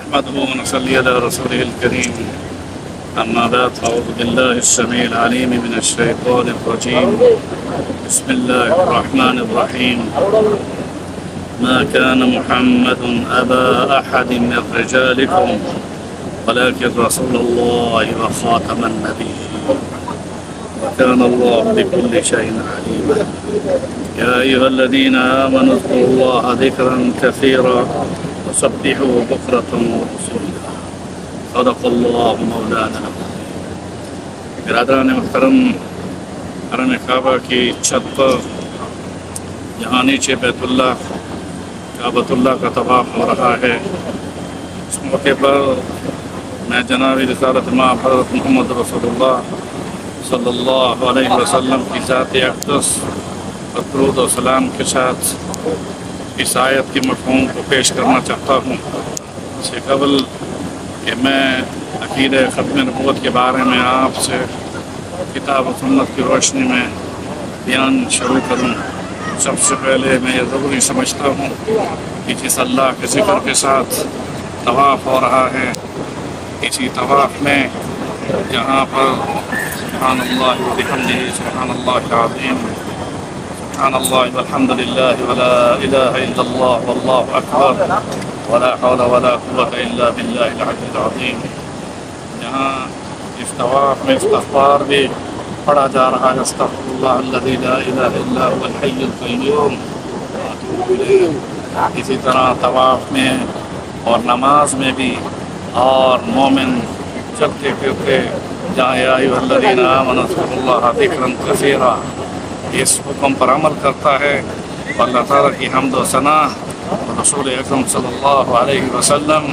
نحمده ونصلي على رسوله الكريم. أما بعد، أعوذ بالله السميع العليم من الشيطان الرجيم. بسم الله الرحمن الرحيم. ما كان محمد أبا أحد من رجالكم ولكن رسول الله وخاتم النبيين وكان الله بكل شيء عليما. يا أيها الذين آمنوا اذكروا الله ذكرا كثيرا وسبحوا بكرة وأصيلا. صدق الله مولانا العظيم. برادران محترم، حرم کعبہ کی چھت پر جہاں نیچے بیت اللہ کعبۃ اللہ کا طواف ہو رہا ہے، اس موقع پر میں جناب رسالت مآب حضرت محمد رسول اللہ صلی اللہ علیہ وسلم کی ذات اقدس پر درود و سلام کے ساتھ اس آیت کی مفہوم کو پیش کرنا چاہتا ہوں۔ اس سے قبل کہ میں عقیدہ ختم نبوت کے بارے میں آپ سے کتاب و سنت کی روشنی میں بیان شروع کروں، سب سے پہلے میں یہ ضروری سمجھتا ہوں کہ جس اللہ کے ذکر کے ساتھ طواف ہو رہا ہے، اسی طواف میں جہاں پر سبحان اللہ وبحمدہ سبحان اللہ العظیم سبحان اللہ والحمد للہ ولا الہ الا اللہ واللہ اکبر ولا حول ولا قوة الا باللہ العلی العظیم، جہاں اس طواف میں استغفار بھی پڑھا جا رہا ہے، استغفر اللہ الذی لا الہ الا هو الحی القیوم واتوب الیہ۔ اسی طرح طواف میں اور نماز میں بھی اور مومن چلتے پھرتے جہاں یا ایھا الذین آمنوا اذکروا اللہ ذکرا کثیرا اس حکم پر عمل کرتا ہے، اللہ تعالیٰ کی حمد و ثنا رسول اکرم صلی اللہ علیہ وسلم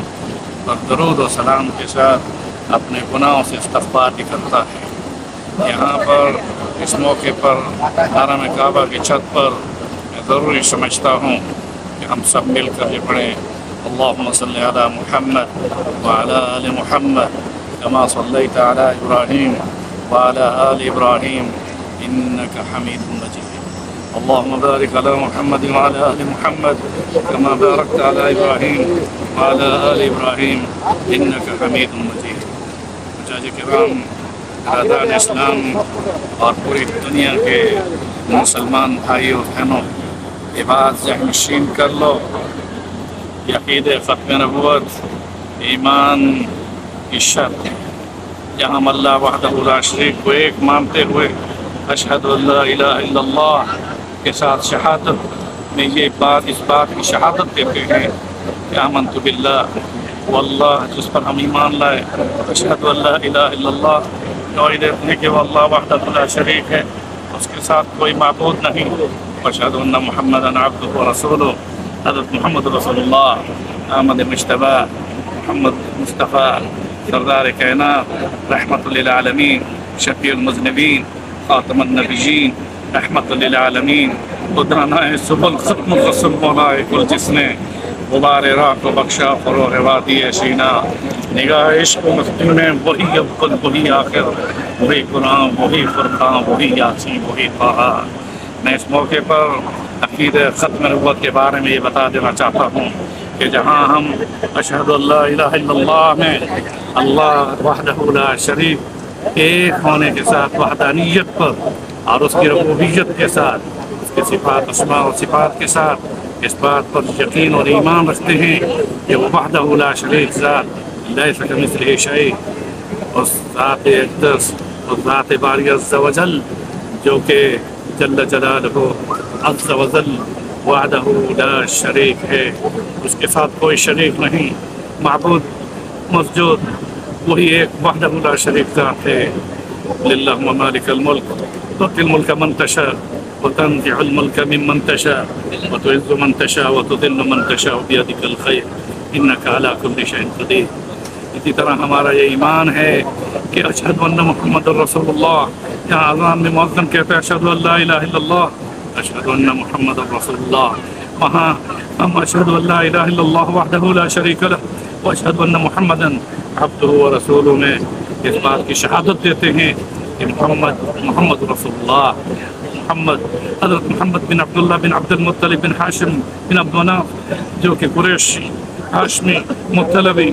پر درود و سلام کے ساتھ اپنے گناہوں سے استغفار بھی کرتا ہے۔ یہاں پر اس موقع پر حرم کعبہ کی چھت پر میں ضروری سمجھتا ہوں کہ ہم سب مل کر یہ پڑھیں، اللہم صلی علی محمد وعلی آل محمد کما صلیت علی ابراہیم وعلی آل ابراہیم انک حمید مجید، اللہم بارک علی محمد وعلی آل محمد کما بارکت علی ابراہیم وعلی آل ابراہیم انک حمید مجید۔ حجاج کرام، برادران اسلام اور پوری دنیا کے مسلمان بھائیوں بہنوں، یہ بات ذہن نشین کر لو، یہ عقیدہ ختم نبوت ایمان کی شرط ہے، جہاں ہم اللہ وحدہ لا شریک کو ایک مانتے ہوئے اشہد ان لا الہ الا اللہ کے ساتھ شہادت میں اس بات کی شہادت دیتے ہیں کہ آمنت باللہ واللہ، جس پر ہم ایمان لائے، اشہد ان لا الہ الا اللہ، گواہی دیتے ہیں کہ وہ اللہ وحدہ لا شریک ہے، اس کے ساتھ کوئی معبود نہیں، واشہد ان محمدا عبدہ ورسولہ، حضرت محمد رسول اللہ احمد مجتبیٰ محمد مصطفیٰ سردار کائنات رحمت للعالمین شفیع المذنبین خاتم النبیین رحمت للعالمین قدرانہ سبل ختم الرسل مولائے کل، جس نے غبار راہ کو بخشا فروغ وادی سینا، نگاہ عشق و مستی میں وہی اول وہی آخر، وہی قرآن وہی فرقان وہی یاسین وہی طٰہٰ۔ میں اس موقع پر عقیدہ ختم نبوت کے بارے میں یہ بتا دینا چاہتا ہوں کہ جہاں ہم اشہد ان لا الہ الا اللہ میں اللہ وحدہ لا شریک ایک ہونے کے ساتھ وحدانیت پر اور اس کی ربوبیت کے ساتھ اس کے صفات اسماء و صفات کے ساتھ اس بات پر یقین اور ایمان رکھتے ہیں کہ وہ وحدہ لا شریک ذات لیس کمثلہ شیء، اس ذات اقدس، اس ذات باری عز و جل جو کہ جل جلالہ عز و جل وحدہ لا شریک ہے، اس کے ساتھ کوئی شریک نہیں، معبود مسجود وہی ایک وحدہ لا شریک ذات ہے۔ للہ مالک الملک تؤتی الملک من تشاء وتنزع الملک ممن تشاء وتعز من تشاء وتذل من تشاء بیدک الخیر انک علی کل شیء قدیر۔ اسی طرح ہمارا یہ ایمان ہے کہ اشہد ان محمد رسول اللہ، یہاں اذان میں مؤذن کہتے ہیں اشہد ان لا الہ الا اللہ اشہد ان محمد رسول اللہ، وہاں ہم اشہد ان لا الہ الا اللہ وحدہ لا شریک لہ واشہد ان محمدا عبدہ ورسولہ میں اس بات کی شہادت دیتے ہیں کہ محمد رسول اللہ، حضرت محمد بن عبداللہ بن عبد المطلب بن ہاشم بن عبد مناف جو کہ قریش ہاشمی مطلبی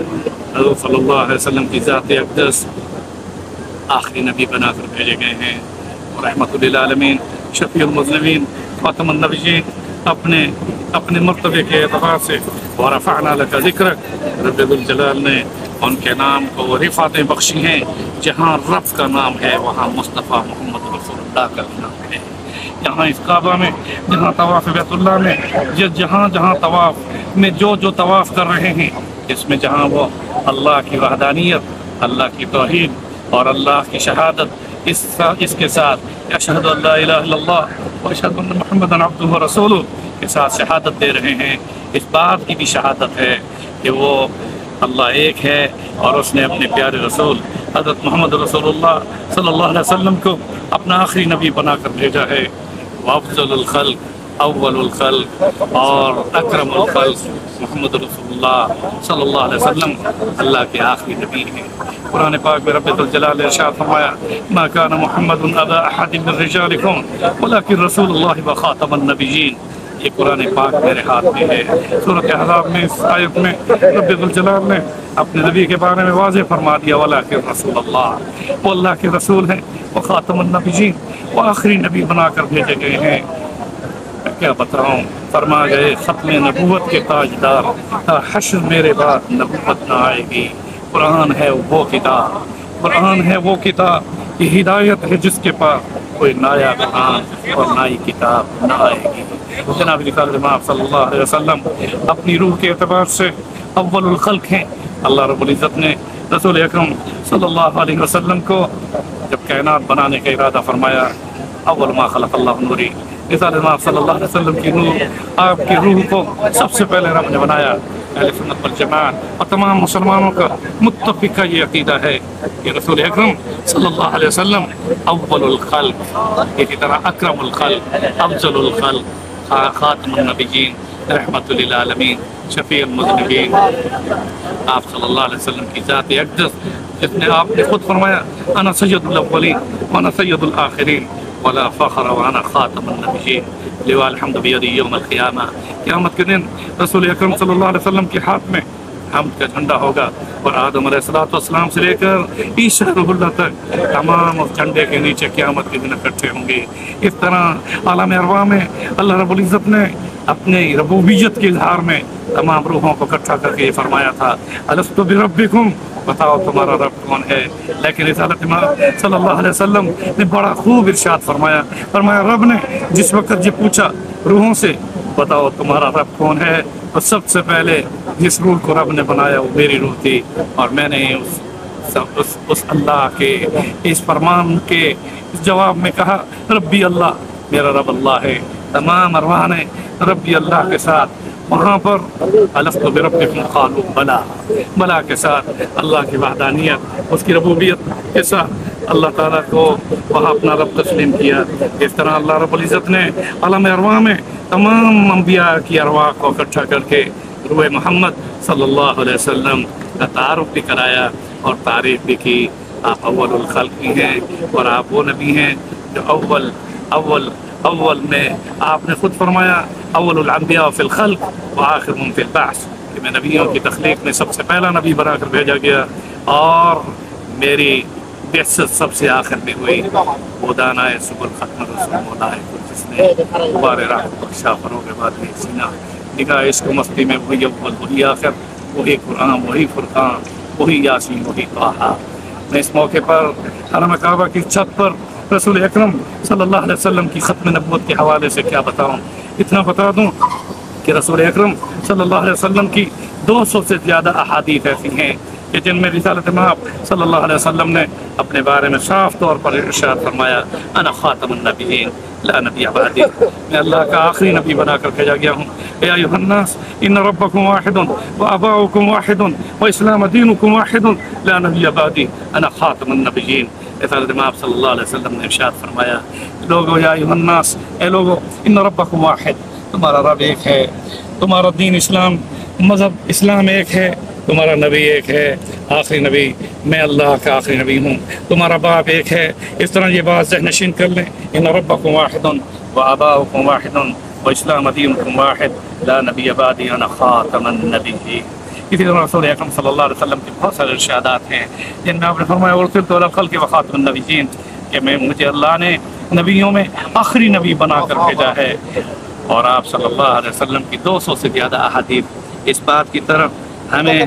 حضور صلی اللہ علیہ وسلم کی ذات اقدس آخری نبی بنا کر بھیجے گئے ہیں، اور رحمت للعالمین شفیع المذنبین خاتم النبیین اپنے مرتبے کے اعتبار سے ورفعنا لک ذکرک، رب ذوالجلال نے ان کے نام کو وہ رفعتیں بخشی ہیں۔ جہاں رب کا نام ہے وہاں مصطفیٰ محمد رسول اللہ کا نام ہے۔ یہاں اس کعبہ میں، جہاں طواف بیت اللہ میں، جہاں طواف میں جو طواف کر رہے ہیں، اس میں جہاں وہ اللہ کی وحدانیت، اللہ کی توحید اور اللہ کی شہادت اس کے ساتھ اشہد ان لا الہ الا اللہ و اشہد ان محمد عبدہ و رسولہ کے ساتھ شہادت دے رہے ہیں، اس بات کی بھی شہادت ہے کہ وہ اللہ ایک ہے، اور اس نے اپنے پیارے رسول حضرت محمد رسول اللہ صلی اللہ علیہ وسلم کو اپنا آخری نبی بنا کر بھیجا ہے۔ وافضل الخلق، اول الخلق اور اکرم الخلق محمد رسول اللہ صلی اللہ علیہ وسلم اللہ کے آخری نبی ہیں۔ قرآن پاک میں رب ذوالجلال نے ارشاد فرمایا ما کان محمد ابا احد من رجالکم ولکن رسول اللہ وخاتم النبیین۔ یہ قرآن پاک میرے ہاتھ میں ہے۔ سورۃ احزاب میں اس آیت میں رب ذوالجلال نے اپنے نبی کے بارے میں واضح فرما دیا ولیکن رسول اللہ، وہ اللہ کے رسول ہیں، وہ خاتم النبیین، وہ آخری نبی بنا کر بھیجے گئے ہیں۔ کیا بتاؤں، فرما گئے ختم نبوت کے تاجدار، تا حشر میرے بعد نبوت نہ آئے گی۔ قرآن ہے وہ کتاب، قرآن ہے وہ کتاب، یہ ہدایت ہے جس کے پاس کوئی نایا قرآن اور نئی کتاب نہ آئے گی۔ جناب امام صلی اللہ علیہ وسلم اپنی روح کے اعتبار سے اول الخلق ہیں۔ اللہ رب العزت نے رسول اکرم صلی اللہ علیہ وسلم کو جب کائنات بنانے کا ارادہ فرمایا، اول ما خلق اللہ نوری، امام صلی اللہ علیہ وسلم کی نور، آپ کی روح کو سب سے پہلے رب نے بنایا۔ اہل سنت والجماعت اور تمام مسلمانوں کا متفقہ یہ عقیدہ ہے کہ رسول اکرم صلی اللہ علیہ وسلم اول الخلق، اسی طرح اکرم الخلق، افضل الخلق، خاتم النبیین، رحمت للعالمین، شفیع المذنبین، آپ صلی اللہ علیہ وسلم کی ذات اقدس، جس نے آپ نے خود فرمایا انا سید الاولین وانا سید الآخرین ولا فخر وانا خاتم النبیین، لواء الحمد بیدی یوم القیامہ۔ قیامت کے دن رسول اکرم صلی اللہ علیہ وسلم کے ہاتھ میں حمد کا جھنڈا ہوگا، اور آدم علیہ السلام سے لے کر عیسیٰ روح اللہ تک تمام اس جھنڈے کے نیچے قیامت کے دن اکٹھے ہوں گے۔ اس طرح عالم ارواح میں اللہ رب العزت نے اپنے ربوبیت کے اظہار میں تمام روحوں کو اکٹھا کر کے یہ فرمایا تھا الست بربکم، بتاؤ تمہارا رب کون ہے۔ لیکن رسالت امام صلی اللہ علیہ وسلم نے بڑا خوب ارشاد فرمایا رب نے جس وقت یہ پوچھا روحوں سے بتاؤ تمہارا رب کون ہے، تو سب سے پہلے جس روح کو رب نے بنایا وہ میری روح تھی، اور میں نے اس اللہ کے اس فرمان کے جواب میں کہا ربی اللہ، میرا رب اللہ ہے۔ تمام ارواح نے ربی اللہ کے ساتھ وہاں پر الست بربکم قالوا بلا، بلا کے ساتھ اللہ کی وحدانیت، اس کی ربوبیت کے ساتھ اللہ تعالیٰ کو وہاں اپنا رب تسلیم کیا۔ اس طرح اللہ رب العزت نے عالم ارواح میں تمام انبیاء کی ارواح کو اکٹھا کر کے روح محمد صلی اللہ علیہ وسلم کا تعارف بھی کرایا اور تعریف بھی کی۔ آپ اول الخلق بھی ہیں، اور آپ وہ نبی ہیں جو اول میں آپ نے خود فرمایا اول الانبیاء فی الخلق وآخرهم فی البعث، کہ میں نبیوں کی تخلیق میں سب سے پہلا نبی بنا کر بھیجا گیا، اور میری بعثت سب سے آخر میں ہوئی۔ وہ دانائے سبل ختم رسول مولا ہے جس نے غبار رحمت بخشا فروغ باد سینہ، نگاہ عشق و مستی میں وہی اول وہی آخر، وہی قرآن وہی فرقان وہی یاسین وہی طٰہٰ۔ میں اس موقع پر حرم کعبہ کی چھت پر رسول اکرم صلی اللہ علیہ وسلم کی ختم نبوت کے حوالے سے کیا بتاؤں، اتنا بتا دوں کہ رسول اکرم صلی اللہ علیہ وسلم کی 200 سے زیادہ احادیث ایسی ہیں کہ جن میں رسالت مآب صلی اللہ علیہ وسلم نے اپنے بارے میں صاف طور پر ارشاد فرمایا انا خاتم النبیین لا نبی بعدی، میں اللہ کا آخری نبی بنا کر بھیجا گیا ہوں۔ یا ایھا الناس ان ربکم واحد وآباؤکم واحد واسلام دینکم واحد لا نبی بعدی انا خاتم النبیین۔ رسالت مآب صلی اللہ علیہ وسلم نے ارشاد فرمایا لوگو یا ایھا الناس، اے لوگو ان ربکم واحد، تمہارا رب ایک ہے، تمہارا دین اسلام، مذہب اسلام ایک ہے، تمہارا نبی ایک ہے، آخری نبی میں اللہ کا آخری نبی ہوں، تمہارا باپ ایک ہے۔ اس طرح یہ بات ذہن نشین کر لیں ان ربکم واحد وآباؤکم واحد واسلام دینکم واحد لا نبی بعدی انا خاتم النبیین۔ اسی طرح رسول اکرم صلی اللہ علیہ وسلم کے بہت سارے ارشادات ہیں جن میں آپ نے فرمایا ارسلت الی الخلق وخاتم النبیین کہ مجھے اللہ نے نبیوں میں آخری نبی بنا کر بھیجا ہے، اور آپ صلی اللہ علیہ وسلم کی 200 سے زیادہ احادیث اس بات کی طرف ہمیں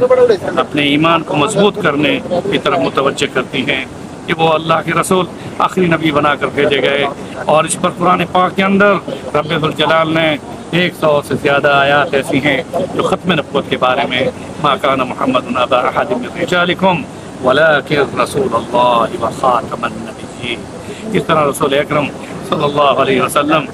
اپنے ایمان کو مضبوط کرنے کی طرف متوجہ کرتی ہیں کہ وہ اللہ کے رسول آخری نبی بنا کر بھیجے گئے، اور اس پر قرآن پاک کے اندر رب ذوالجلال نے 100 سے زیادہ آیات ایسی ہیں جو ختم نبوت کے بارے میں ما کان محمد ابا احد من رجالکم ولکن رسول اللہ وخاتم النبیین۔ اس طرح رسول اکرم صلی اللہ علیہ وسلم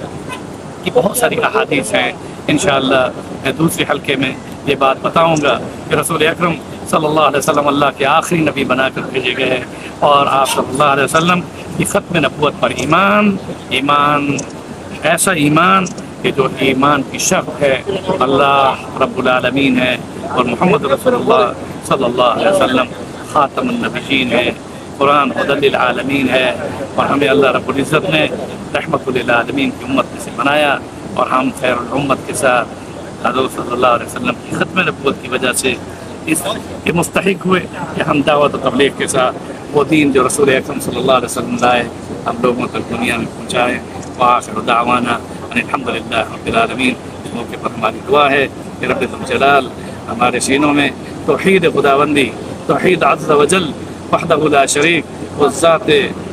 کی بہت ساری احادیث ہیں۔ انشاءاللہ میں دوسرے حلقے میں یہ بات بتاؤں گا کہ رسول اکرم صلی اللہ علیہ وسلم اللہ کے آخری نبی بنا کر بھیجے گئے، اور آپ صلی اللہ علیہ وسلم کی ختم نبوت پر ایمان ایسا ایمان کہ جو ایمان کی شرط ہے اللہ رب العالمین ہے، اور محمد رسول اللہ صلی اللہ علیہ وسلم خاتم النبیین ہے، قرآن ہدی للعالمین ہے، اور ہمیں اللہ رب العزت نے رحمت للعالمین کی امت میں سے بنایا، اور ہم خیر الامت کے ساتھ حضرت صلی اللہ علیہ وسلم کی ختم نبوت کی وجہ سے اس کے مستحق ہوئے کہ ہم دعوت و تبلیغ کے ساتھ وہ دین جو رسول اکرم صلی اللہ علیہ وسلم لائے ہم لوگوں تک دنیا میں پہنچائیں۔ وآخر دعوانا ان الحمدللہ رب العالمین۔ اس موقع پر ہماری دعا ہے کہ رب ذوالجلال ہمارے سینوں میں توحید خداوندی، توحید عز و جل وحدہ لا شریک، اس ذات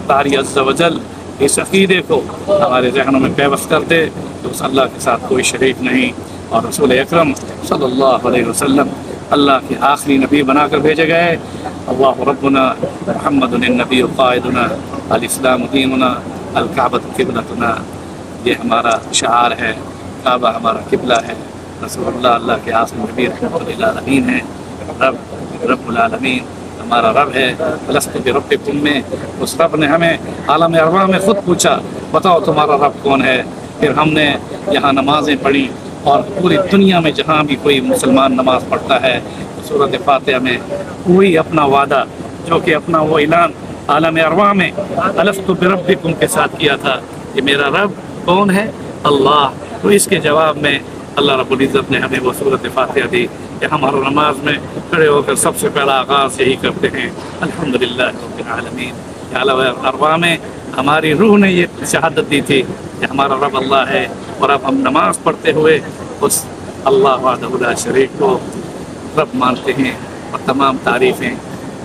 باری عز و جل، اس عقیدے کو ہمارے ذہنوں میں پیوست کر دے کہ اس اللہ کے ساتھ کوئی شریک نہیں، اور رسول اکرم صلی اللہ علیہ وسلم اللہ کے آخری نبی بنا کر بھیجے گئے۔ اللہ ربنا محمد النبی قائدنا، الاسلام دیننا، الکعبۃ قبلتنا، یہ ہمارا شعار ہے، کعبہ ہمارا قبلہ ہے، رسول اللہ اللہ کے آخری نبی رحمۃ للعالمین ہے، رب العالمین ہمارا رب ہے۔ لست بربکم میں اس رب نے ہمیں عالم ارواح میں خود پوچھا بتاؤ تمہارا رب کون ہے، پھر ہم نے یہاں نمازیں پڑھی، اور پوری دنیا میں جہاں بھی کوئی مسلمان نماز پڑھتا ہے سورۃ فاتحہ میں وہی اپنا وعدہ جو کہ اپنا وہ اعلان عالم ارواح میں الست بربکم کے ساتھ کیا تھا کہ میرا رب کون ہے، اللہ۔ تو اس کے جواب میں اللہ رب العزت نے ہمیں وہ سورۃ فاتحہ دی کہ ہم ہر نماز میں کھڑے ہو کر سب سے پہلا آغاز یہی کرتے ہیں الحمدللہ رب العالمین۔ عالم ارواح میں ہماری روح نے یہ شہادت دی تھی کہ ہمارا رب اللہ ہے، اور اب ہم نماز پڑھتے ہوئے اس اللہ وحدہ لا شریک کو رب مانتے ہیں، اور تمام تعریفیں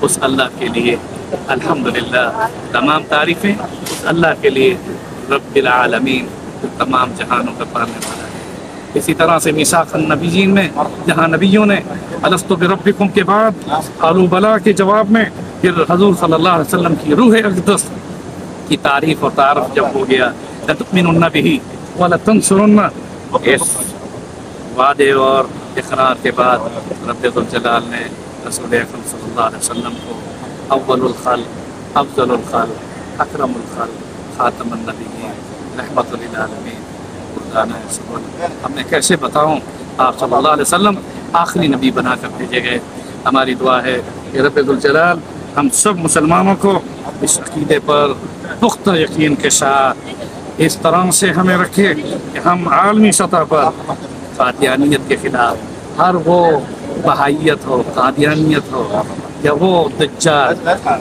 اس اللہ کے لیے، الحمدللہ تمام تعریفیں اس اللہ کے لیے رب العالمین، جو تمام جہانوں کا پالنے والا ہے۔ اسی طرح سے میثاق النبیین میں جہاں نبیوں نے الست بربکم کے بعد قالوا بلا کے جواب میں پھر حضور صلی اللہ علیہ وسلم کی روح اقدس کی تعریف اور تعارف جب ہو گیا، لتؤمنن بہ ولتنصرن، اس وعدے اور اقرار کے بعد رب ذوالجلال نے رسول اکرم صلی اللہ علیہ وسلم کو اول الخلق، افضل الخلق، اکرم الخلق، خاتم النبیین، رحمت للعالمین قرآن ہے۔ ہم نے کیسے بتاؤں، آپ صلی اللہ علیہ وسلم آخری نبی بنا کر بھیجے گئے۔ ہماری دعا ہے کہ رب ذوالجلال ہم سب مسلمانوں کو اس عقیدے پر پختہ یقین کے ساتھ اس طرح سے ہمیں رکھے کہ ہم عالمی سطح پر قادیانیت کے خلاف ہر وہ بہائیت ہو، قادیانیت ہو، یا وہ دجال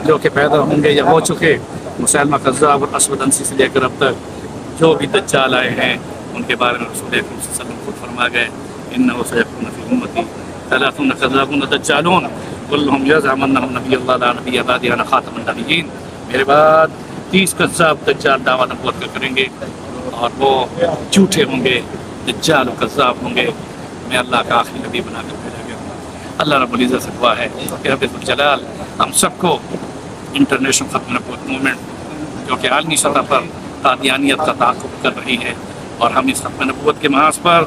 جو کہ پیدا ہوں گے یا ہو چکے، مسلمہ کذاب اور اسود انسی سے لے کر اب تک جو بھی دجال آئے ہیں ان کے بارے میں رسول اکرم صلی اللہ علیہ وسلم خود فرما گئے انہ سیکون فی امتی ثلاثون کذابون دجالون کلہم یزعم انہم نبی اللہ لا نبی بعدی انا خاتم النبیین۔ میرے بعد 30 کذاب دجال دعویٰ نبوت کا کریں گے، اور وہ جھوٹے ہوں گے، دجال و کذاب ہوں گے، میں اللہ کا آخری نبی بنا کر بھیجا گیا ہوں۔ اللہ رب العزت سے دعا ہے کہ رب ذوالجلال ہم سب کو انٹرنیشنل ختم نبوت موومنٹ جو کہ عالمی سطح پر قادیانیت کا تعاقب کر رہی ہے، اور ہم اس ختم نبوت کے محاذ پر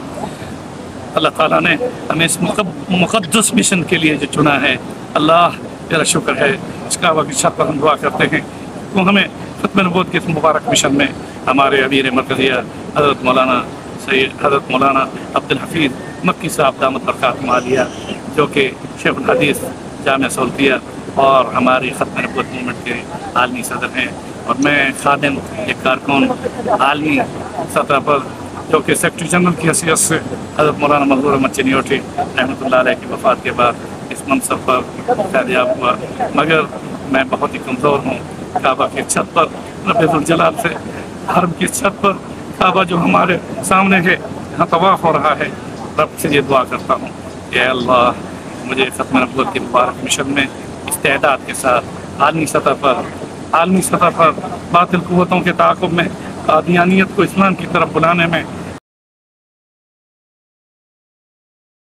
اللہ تعالیٰ نے ہمیں اس مقدس مشن کے لیے جو چنا ہے، اللہ تیرا شکر ہے۔ اس کعبہ کی چھت پر ہم دعا کرتے ہیں تو ہمیں ختم نبوت کے اس مبارک مشن میں ہمارے امیر مرکزیہ حضرت مولانا عبدالحفیظ مکی صاحب دامت برکاتہم عالیہ، جو کہ شیخ الحدیث جامعہ سعودیہ اور ہماری ختم نبوت موومنٹ کے عالمی صدر ہیں، اور میں خادم ایک کارکن عالمی سطح پر جو کہ سیکرٹری جنرل کی حیثیت سے حضرت مولانا مظہور احمد چنیوٹی رحمۃ اللہ علیہ کی وفات کے بعد اس منصب پر فیضیاب ہوا، مگر میں بہت ہی کمزور ہوں۔ کعبہ کی چھت پر رب ذوالجلال سے، حرم کی چھت پر کعبہ جو ہمارے سامنے ہے، یہاں طواف ہو رہا ہے، رب سے یہ دعا کرتا ہوں کہ اے اللہ مجھے ختم نبوت کے مبارک مشن میں استعداد کے ساتھ عالمی سطح پر باطل قوتوں کے تعاقب میں قادیانیت کو اسلام کی طرف بلانے میں